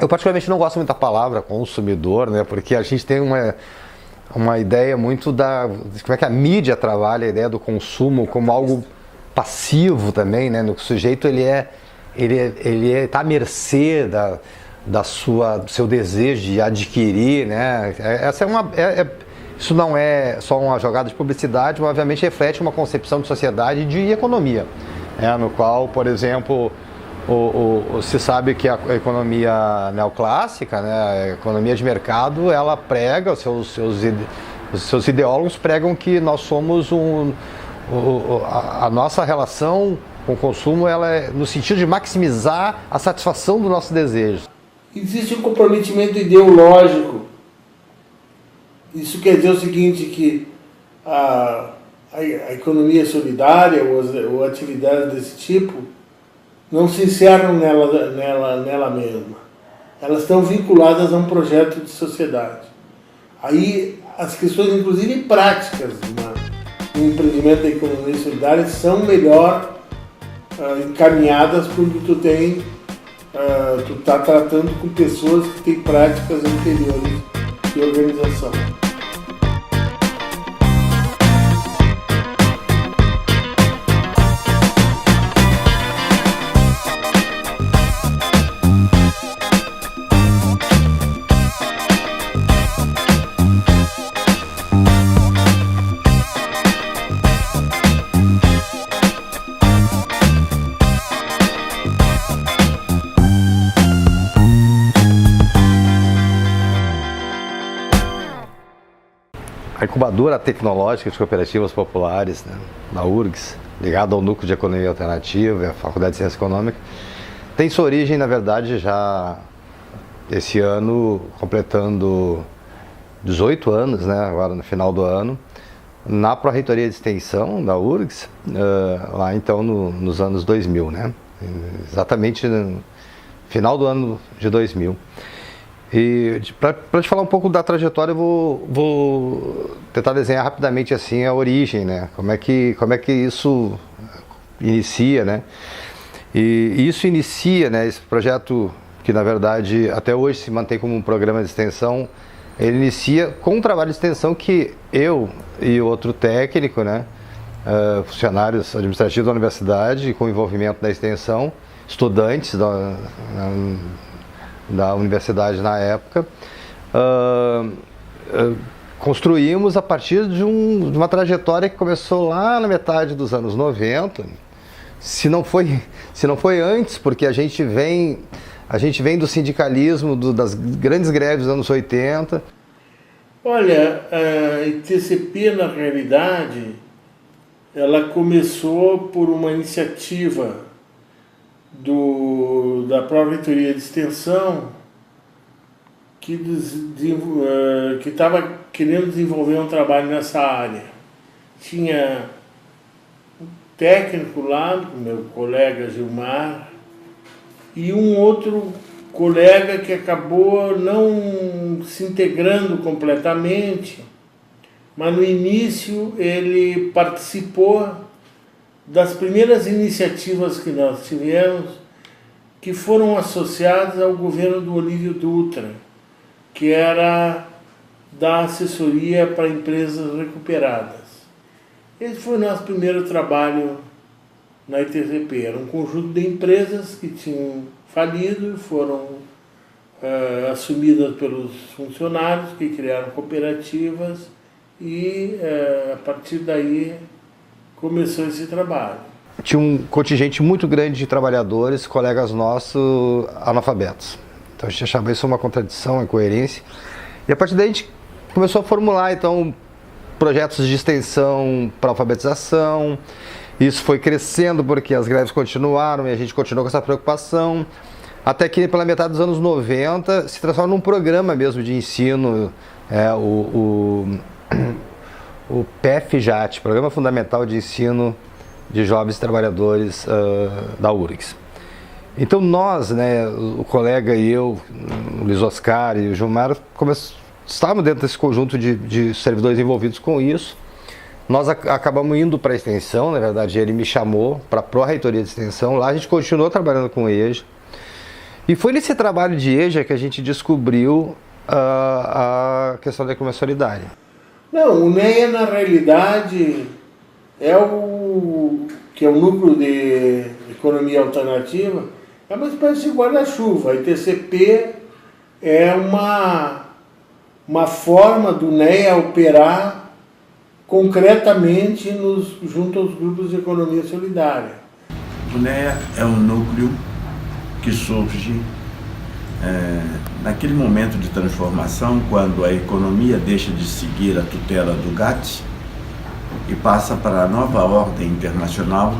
Eu particularmente não gosto muito da palavra consumidor, né? Porque a gente tem uma ideia muito como é que a mídia trabalha a ideia do consumo como algo passivo também, né? No que o sujeito ele tá à mercê do seu desejo de adquirir, né? Isso não é só uma jogada de publicidade, mas obviamente reflete uma concepção de sociedade e de economia, né? No qual, por exemplo, se sabe que a economia neoclássica, né, a economia de mercado, ela prega, os seus ideólogos pregam que nós somos a nossa relação com o consumo, ela é no sentido de maximizar a satisfação do nosso desejo. Existe um comprometimento ideológico. Isso quer dizer o seguinte, que a economia solidária ou atividades desse tipo não se encerram nela mesma. Elas estão vinculadas a um projeto de sociedade. Aí as questões, inclusive práticas, no empreendimento da economia solidária são melhor encaminhadas porque tu está tratando com pessoas que têm práticas anteriores de organização. A incubadora tecnológica de cooperativas populares, né, da URGS, ligada ao Núcleo de Economia Alternativa e à Faculdade de Ciência Econômica, tem sua origem, na verdade, já esse ano, completando 18 anos, né, agora no final do ano, na Pró-Reitoria de Extensão da URGS, lá então nos anos 2000, né, exatamente no final do ano de 2000. E para te falar um pouco da trajetória, eu vou tentar desenhar rapidamente assim a origem, né? Como é que isso inicia, né? E isso inicia, né? Esse projeto que na verdade até hoje se mantém como um programa de extensão, ele inicia com um trabalho de extensão que eu e outro técnico, né? Funcionários administrativos da universidade, com envolvimento da extensão, estudantes da universidade na época, construímos a partir de uma trajetória que começou lá na metade dos anos 90, se não foi antes, porque a gente vem do sindicalismo, das grandes greves dos anos 80. Olha, a ITCP, na realidade, ela começou por uma iniciativa da Pró-Reitoria de Extensão que estava querendo desenvolver um trabalho nessa área. Tinha um técnico lá, meu colega Gilmar, e um outro colega que acabou não se integrando completamente, mas no início ele participou das primeiras iniciativas que nós tivemos, que foram associadas ao governo do Olívio Dutra, que era da assessoria para empresas recuperadas. Esse foi o nosso primeiro trabalho na ITCP. Era um conjunto de empresas que tinham falido e foram assumidas pelos funcionários que criaram cooperativas e a partir daí começou esse trabalho. Tinha um contingente muito grande de trabalhadores, colegas nossos, analfabetos. Então a gente achava isso uma contradição, uma incoerência. E a partir daí a gente começou a formular, então, projetos de extensão para alfabetização. Isso foi crescendo porque as greves continuaram e a gente continuou com essa preocupação. Até que pela metade dos anos 90 se transforma num programa mesmo de ensino, o PFJAT, Programa Fundamental de Ensino de Jovens Trabalhadores da URGS. Então nós, né, o colega e eu, o Luiz Oscar e o Gilmar, estávamos dentro desse conjunto de servidores envolvidos com isso. Nós acabamos indo para a extensão, na verdade ele me chamou para a Pró-Reitoria de Extensão, lá a gente continuou trabalhando com ele. E foi nesse trabalho de EJA que a gente descobriu a questão da economia solidária. Não, o NEA na realidade é o núcleo de economia alternativa, é uma espécie de guarda-chuva. A ITCP é uma forma do NEA operar concretamente junto aos grupos de economia solidária. O NEA é um núcleo que surge naquele momento de transformação, quando a economia deixa de seguir a tutela do GATT e passa para a nova ordem internacional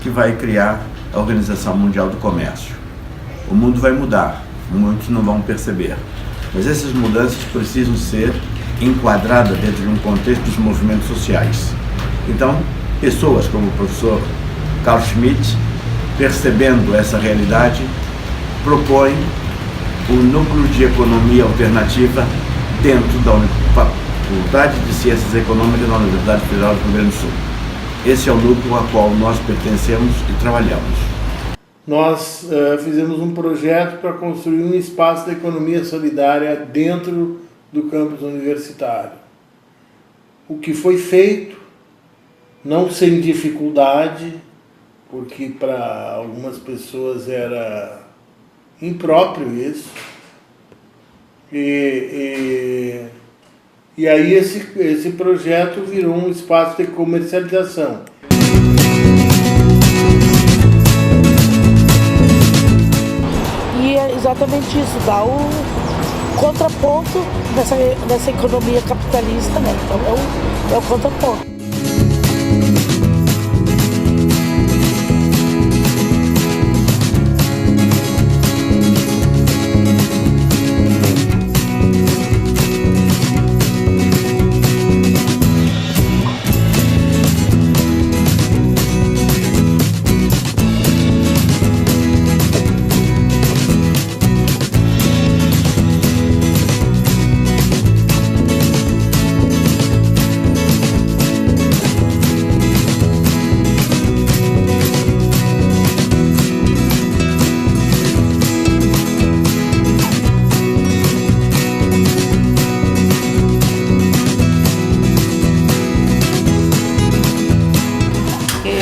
que vai criar a Organização Mundial do Comércio. O mundo vai mudar, muitos não vão perceber, mas essas mudanças precisam ser enquadradas dentro de um contexto dos movimentos sociais. Então, pessoas como o professor Carl Schmitt, percebendo essa realidade, propõem o núcleo de economia alternativa dentro da Faculdade de Ciências Econômicas da Universidade Federal do Rio Grande do Sul. Esse é o núcleo ao qual nós pertencemos e trabalhamos. Nós fizemos um projeto para construir um espaço da economia solidária dentro do campus universitário. O que foi feito, não sem dificuldade, porque para algumas pessoas era impróprio isso. E aí esse projeto virou um espaço de comercialização. E é exatamente isso, dá o contraponto dessa economia capitalista, né? Então é o contraponto.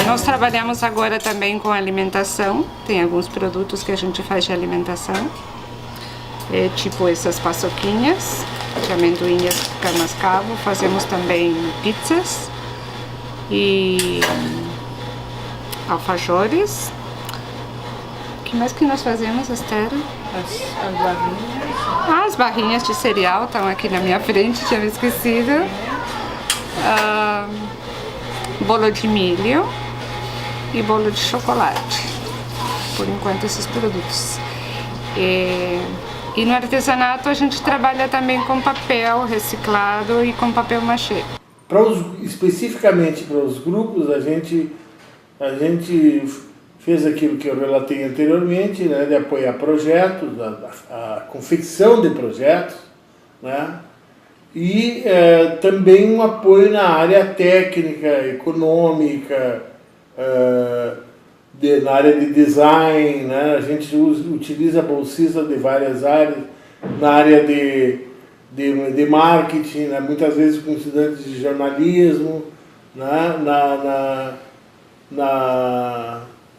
Nós trabalhamos agora também com alimentação, tem alguns produtos que a gente faz de alimentação, tipo essas paçoquinhas de amendoim e açúcar mascavo, fazemos também pizzas e alfajores. O que mais que nós fazemos, Esther? As barrinhas. As barrinhas de cereal estão aqui na minha frente, tinha me esquecido. Bolo de milho e bolo de chocolate, por enquanto esses produtos. E no artesanato a gente trabalha também com papel reciclado e com papel machê. Especificamente para os grupos, a gente fez aquilo que eu relatei anteriormente, né, de apoiar projetos, a confecção de projetos, né, e também um apoio na área técnica, econômica, na área de design, né? A gente utiliza bolsistas de várias áreas, na área de marketing, né? Muitas vezes com estudantes de jornalismo, né?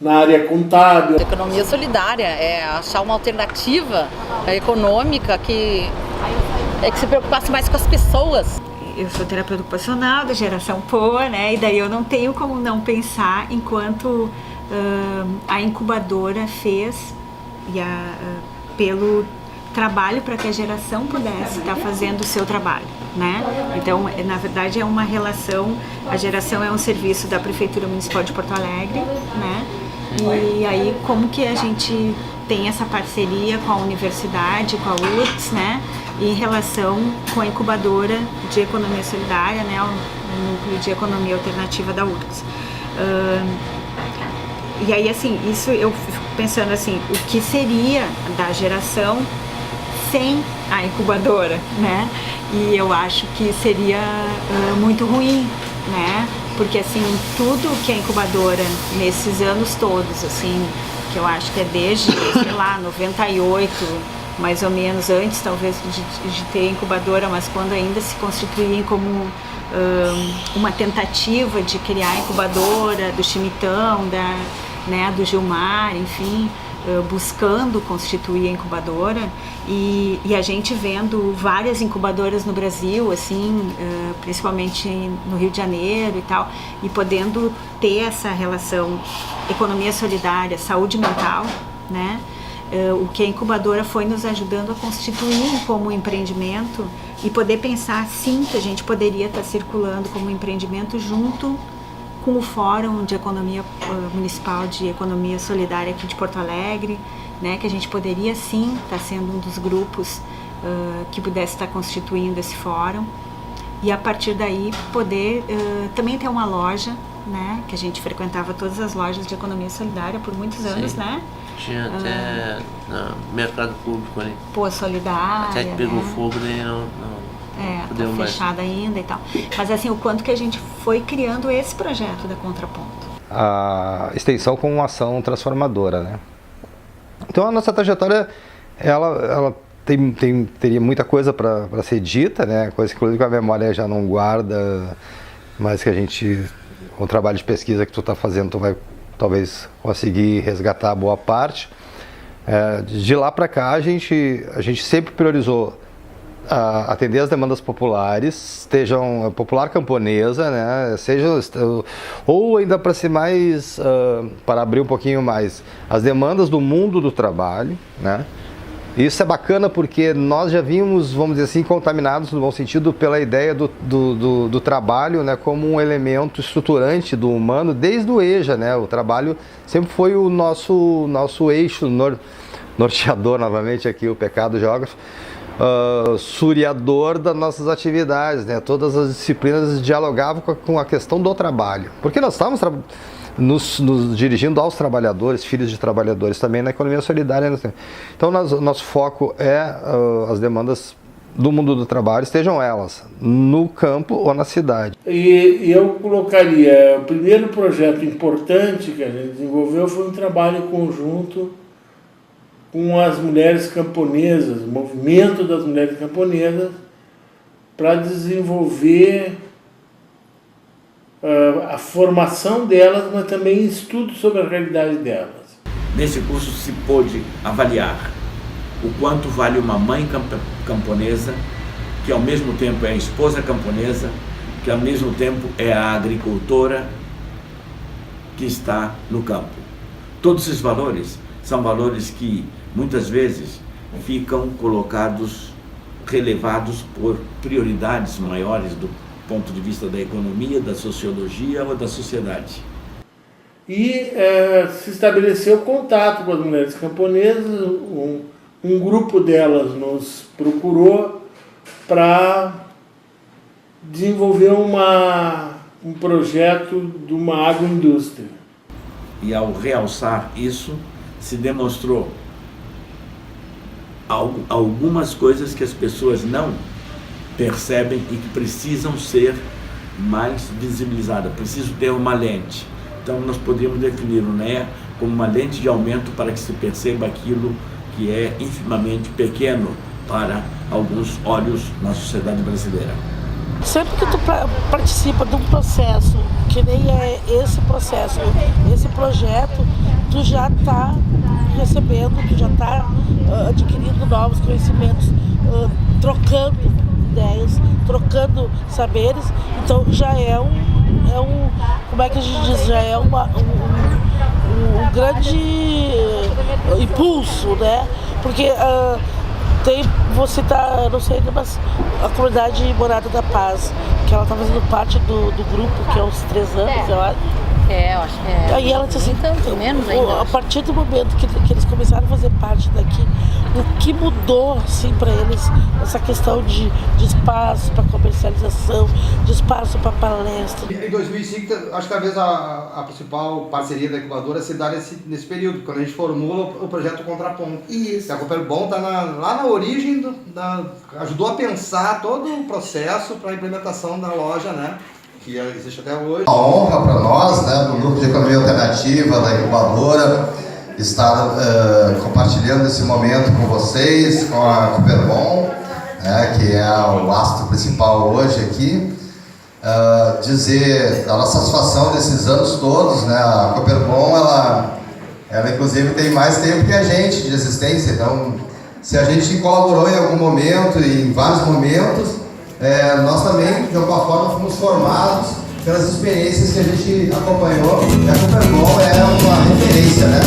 Na área contábil. A economia solidária é achar uma alternativa econômica que se preocupasse mais com as pessoas. Eu sou terapeuta ocupacional da geração POA, né? E daí eu não tenho como não pensar enquanto a incubadora fez pelo trabalho para que a geração pudesse estar fazendo o seu trabalho, né? Então, na verdade, é uma relação, a geração é um serviço da Prefeitura Municipal de Porto Alegre, né? E aí, como que a gente tem essa parceria com a universidade, com a URGS, né? Em relação com a incubadora de economia solidária, né? O núcleo de economia alternativa da URGS. E aí, assim, isso eu fico pensando assim, o que seria da geração sem a incubadora, né? E eu acho que seria muito ruim, né? Porque, assim, tudo que a incubadora, nesses anos todos, assim, que eu acho que é desde, sei lá, 98, mais ou menos, antes talvez de ter incubadora, mas quando ainda se constituíam como uma tentativa de criar a incubadora do Chimitão, do Gilmar, enfim, buscando constituir a incubadora e a gente vendo várias incubadoras no Brasil, assim, principalmente no Rio de Janeiro e tal, e podendo ter essa relação economia solidária, saúde mental, né? O que a incubadora foi nos ajudando a constituir como empreendimento e poder pensar, sim, que a gente poderia estar circulando como empreendimento junto com o Fórum de Economia Municipal de Economia Solidária aqui de Porto Alegre, né, que a gente poderia, sim, estar sendo um dos grupos que pudesse estar constituindo esse fórum e, a partir daí, poder também ter uma loja, né, que a gente frequentava todas as lojas de Economia Solidária por muitos anos, né? Tinha até no mercado público ali. Pô, solidária. Até que pegou fogo, daí não tá fechada ainda e tal. Mas assim, o quanto que a gente foi criando esse projeto da Contraponto. A extensão com uma ação transformadora, né? Então a nossa trajetória, ela teria muita coisa para ser dita, né? Coisa que inclusive a memória já não guarda, mas que a gente, com o trabalho de pesquisa que tu está fazendo, tu vai talvez conseguir resgatar boa parte. De lá para cá a gente sempre priorizou atender as demandas populares, estejam popular camponesa, né, seja, ou ainda para ser mais, para abrir um pouquinho mais, as demandas do mundo do trabalho, né. Isso é bacana porque nós já vimos, vamos dizer assim, contaminados no bom sentido pela ideia do trabalho, né, como um elemento estruturante do humano desde o EJA, né. O trabalho sempre foi o nosso eixo norteador, novamente aqui o pecado geógrafo, suriador das nossas atividades, né. Todas as disciplinas dialogavam com a questão do trabalho, porque nós estávamos nos dirigindo aos trabalhadores, filhos de trabalhadores também na economia solidária. Então nosso foco é as demandas do mundo do trabalho, estejam elas no campo ou na cidade. E eu colocaria, o primeiro projeto importante que a gente desenvolveu foi um trabalho conjunto com as mulheres camponesas, o movimento das mulheres camponesas, para desenvolver a formação delas, mas também estudo sobre a realidade delas. Nesse curso se pôde avaliar o quanto vale uma mãe camponesa, que ao mesmo tempo é a esposa camponesa, que ao mesmo tempo é a agricultora que está no campo. Todos esses valores são valores que muitas vezes ficam colocados, relevados por prioridades maiores do ponto de vista da economia, da sociologia ou da sociedade. E se estabeleceu contato com as mulheres camponesas, um grupo delas nos procurou para desenvolver um projeto de uma agroindústria. E ao realçar isso, se demonstrou algumas coisas que as pessoas não percebem e que precisam ser mais visibilizadas, preciso ter uma lente. Então nós poderíamos definir o NEA como uma lente de aumento para que se perceba aquilo que é infimamente pequeno para alguns olhos na sociedade brasileira. Sempre que tu participa de um processo, que nem é esse processo, esse projeto, tu já está recebendo, tu já está adquirindo novos conhecimentos, trocando ideias, trocando saberes, então já é um como é que a gente diz, já é um grande impulso, né? Porque vou citar, não sei, mas a comunidade Morada da Paz, que ela está fazendo parte do grupo, que é uns 3 anos, eu acho. Eu acho que é. Aí ela disse assim, tanto menos ainda. A partir do momento que eles começaram a fazer parte daqui, o que mudou assim para eles essa questão de espaço para comercialização, de espaço para palestra. Em 2005, acho que talvez a principal parceria da incubadora se dá nesse período, quando a gente formula o projeto Contraponto. Isso. A Cooperbon está lá na origem, ajudou a pensar todo o processo para a implementação da loja, né? Que existe até hoje. A honra para nós, né, do Núcleo de Economia Alternativa, da incubadora, estar compartilhando esse momento com vocês, com a Cooperbon, que é o astro principal hoje aqui. Dizer da nossa satisfação desses anos todos, né? A Cooperbon, ela inclusive tem mais tempo que a gente de existência, então se a gente colaborou em algum momento e em vários momentos, nós também de alguma forma fomos formados pelas experiências que a gente acompanhou, e a Cooperbon é uma referência, né?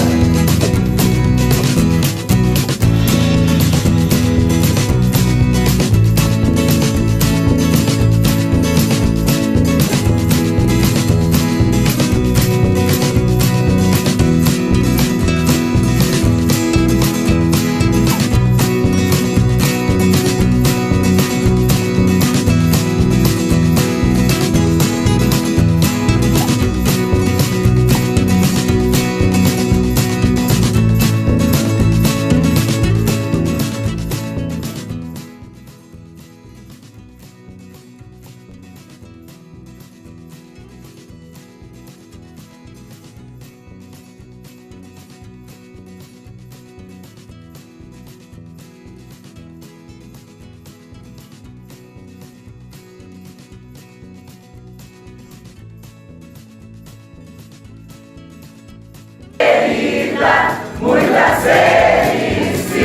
Muita felicidade,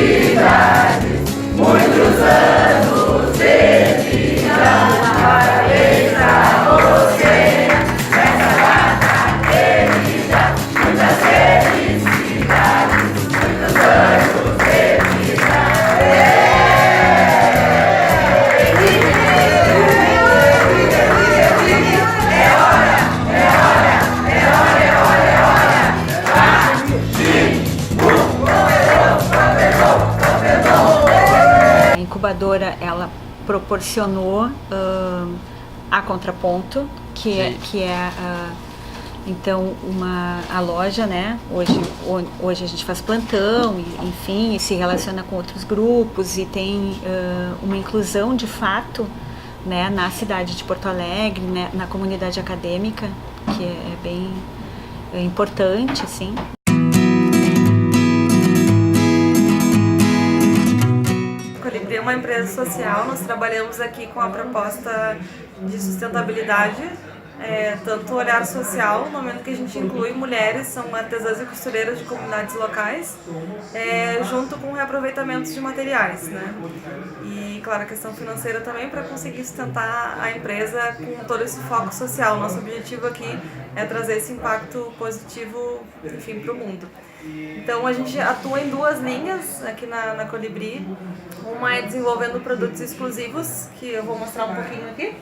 muitos anos de vida, parabéns a você, nessa data querida, muita felicidade, muitos anos de vida. A incubadora, ela proporcionou a Contraponto, que é então a loja, né? Hoje a gente faz plantão, enfim, e se relaciona com outros grupos e tem uma inclusão de fato, né, na cidade de Porto Alegre, né, na comunidade acadêmica, que é bem importante, assim. Colibri é uma empresa social, nós trabalhamos aqui com a proposta de sustentabilidade, tanto o olhar social, no momento que a gente inclui mulheres, são artesãs e costureiras de comunidades locais, junto com reaproveitamentos de materiais, né? E, claro, a questão financeira também para conseguir sustentar a empresa com todo esse foco social. Nosso objetivo aqui é trazer esse impacto positivo, enfim, para o mundo. Então a gente atua em duas linhas aqui na Colibri. Uma é desenvolvendo produtos exclusivos, que eu vou mostrar um pouquinho aqui.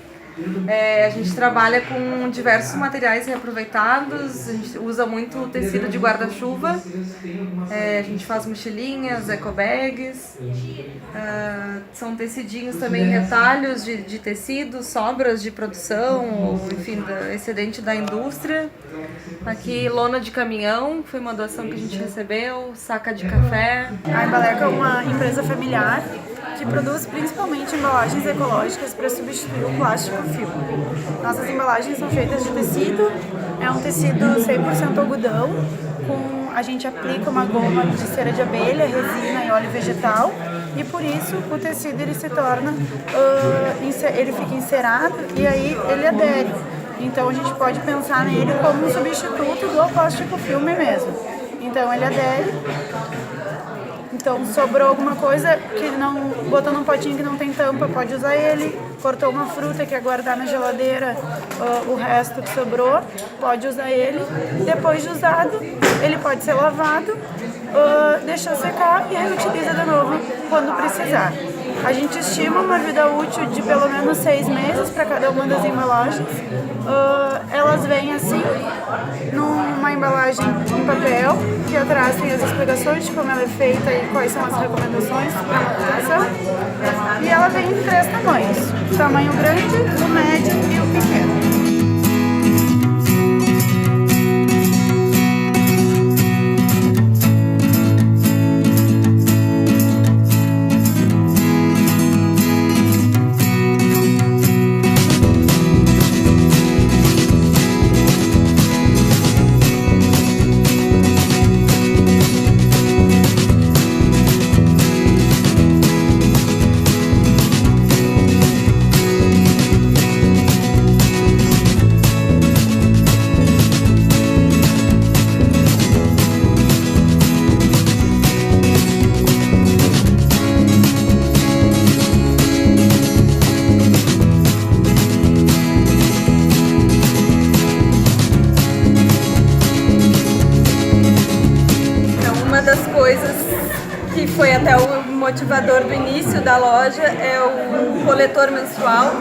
A gente trabalha com diversos materiais reaproveitados, a gente usa muito tecido de guarda-chuva, a gente faz mochilinhas, ecobags, são tecidinhos também, retalhos de tecido, sobras de produção, ou enfim, excedente da indústria. Aqui lona de caminhão, foi uma doação que a gente recebeu, saca de café. A Embaleca é uma empresa familiar que produz principalmente embalagens ecológicas para substituir o plástico filme. Nossas embalagens são feitas de tecido, é um tecido 100% algodão, a gente aplica uma goma de cera de abelha, resina e óleo vegetal, e por isso o tecido ele se torna, ele fica encerado e aí ele adere. Então a gente pode pensar nele como um substituto do plástico filme mesmo. Então ele adere. Então sobrou alguma coisa que não, botou num potinho que não tem tampa, pode usar ele. Cortou uma fruta que quer guardar na geladeira, o resto que sobrou, pode usar ele. Depois de usado, ele pode ser lavado, deixar secar e reutiliza de novo quando precisar. A gente estima uma vida útil de pelo menos 6 meses para cada uma das embalagens. Elas vêm assim, numa embalagem em papel, que atrás tem as explicações de como ela é feita e quais são as recomendações para manutenção. E ela vem em 3 tamanhos, o tamanho grande, o médio e o pequeno. inovador do início da loja é o coletor menstrual,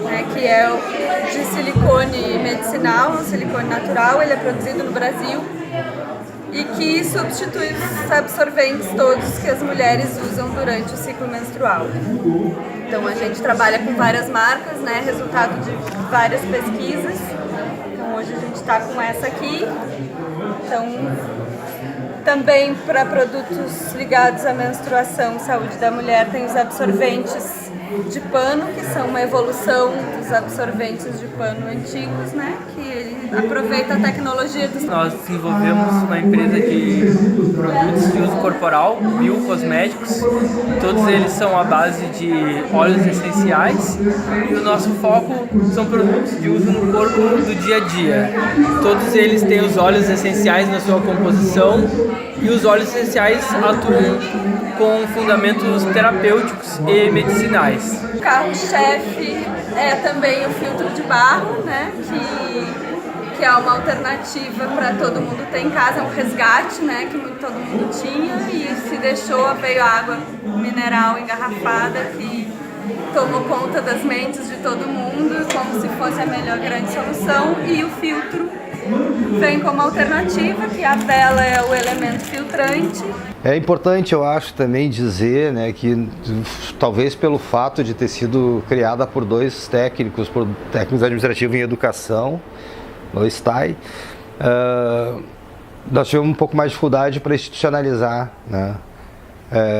né, que é de silicone medicinal, um silicone natural. Ele é produzido no Brasil e que substitui os absorventes todos que as mulheres usam durante o ciclo menstrual. Então a gente trabalha com várias marcas, né, resultado de várias pesquisas. Então hoje a gente está com essa aqui. Então, também para produtos ligados à menstruação e saúde da mulher, tem os absorventes de pano, que são uma evolução dos absorventes de pano antigos, né? Que ele aproveita a tecnologia dos... Nós desenvolvemos uma empresa de produtos de uso corporal, biocosméticos. Todos eles são à base de óleos essenciais e o nosso foco são produtos de uso no corpo do dia a dia. Todos eles têm os óleos essenciais na sua composição e os óleos essenciais atuam com fundamentos terapêuticos e medicinais. O carro-chefe é também o filtro de barro, né, que é uma alternativa para todo mundo ter em casa, um resgate, né, que todo mundo tinha, e se deixou, veio água mineral engarrafada que tomou conta das mentes de todo mundo, como se fosse a melhor grande solução, e o filtro vem como alternativa, que a vela é o elemento filtrante. É importante, eu acho, também dizer, né, que talvez pelo fato de ter sido criada por dois técnicos administrativos em educação, no STAI, nós tivemos um pouco mais de dificuldade para institucionalizar, né?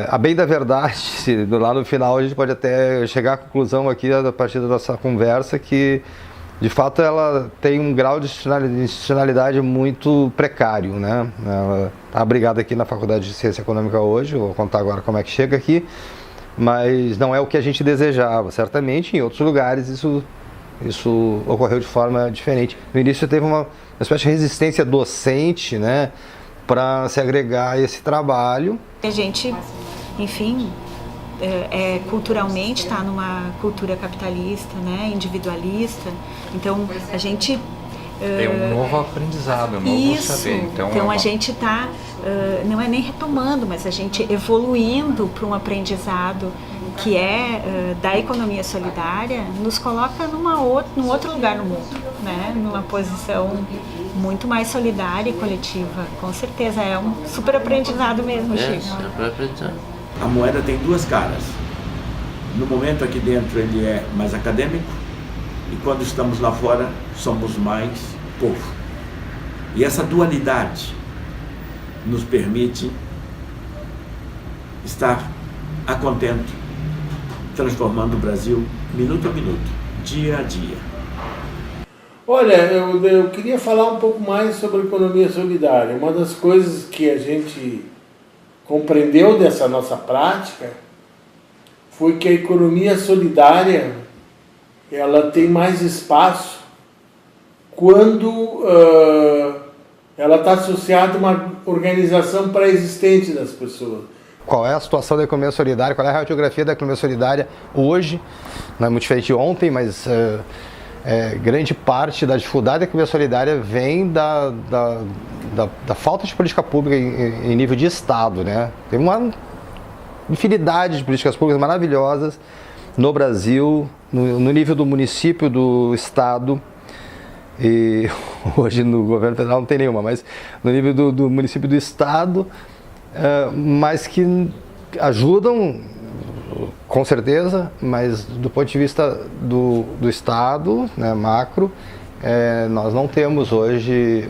A bem da verdade, lá no final a gente pode até chegar à conclusão aqui, a partir da nossa conversa, que de fato ela tem um grau de institucionalidade muito precário, né? Ela está abrigada aqui na Faculdade de Ciência Econômica hoje, vou contar agora como é que chega aqui, mas não é o que a gente desejava. Certamente em outros lugares isso ocorreu de forma diferente. No início teve uma espécie de resistência docente, né, para se agregar a esse trabalho. A gente, enfim, culturalmente está numa cultura capitalista, né, individualista, então a gente... Tem um novo aprendizado, um novo saber. Então a gente está, não é nem retomando, mas a gente evoluindo para um aprendizado que é da economia solidária, nos coloca num outro lugar no mundo, né? Numa posição muito mais solidária e coletiva. Com certeza, é um super aprendizado mesmo, Chico. Super aprendizado. A moeda tem duas caras. No momento aqui dentro ele é mais acadêmico e quando estamos lá fora somos mais povo. E essa dualidade nos permite estar a contento, transformando o Brasil minuto a minuto, dia a dia. Olha, eu queria falar um pouco mais sobre economia solidária. Uma das coisas que a gente compreendeu dessa nossa prática foi que a economia solidária ela tem mais espaço quando ela está associada a uma organização pré-existente das pessoas. Qual é a situação da economia solidária, qual é a radiografia da economia solidária hoje, não é muito diferente de ontem, mas grande parte da dificuldade da economia solidária vem da falta de política pública em nível de Estado, né? Tem uma infinidade de políticas públicas maravilhosas no Brasil, no nível do município, do Estado, e hoje no governo federal não tem nenhuma, mas no nível do município e do Estado, mas que ajudam, com certeza, mas do ponto de vista do Estado, né, macro, nós não temos hoje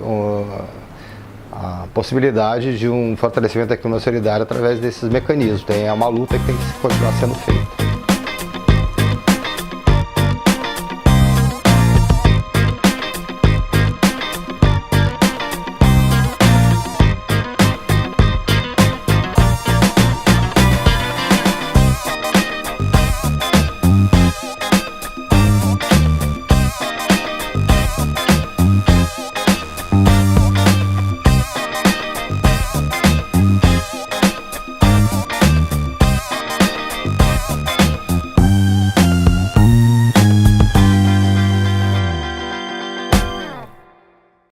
a possibilidade de um fortalecimento da economia solidária através desses mecanismos. É uma luta que tem que continuar sendo feita.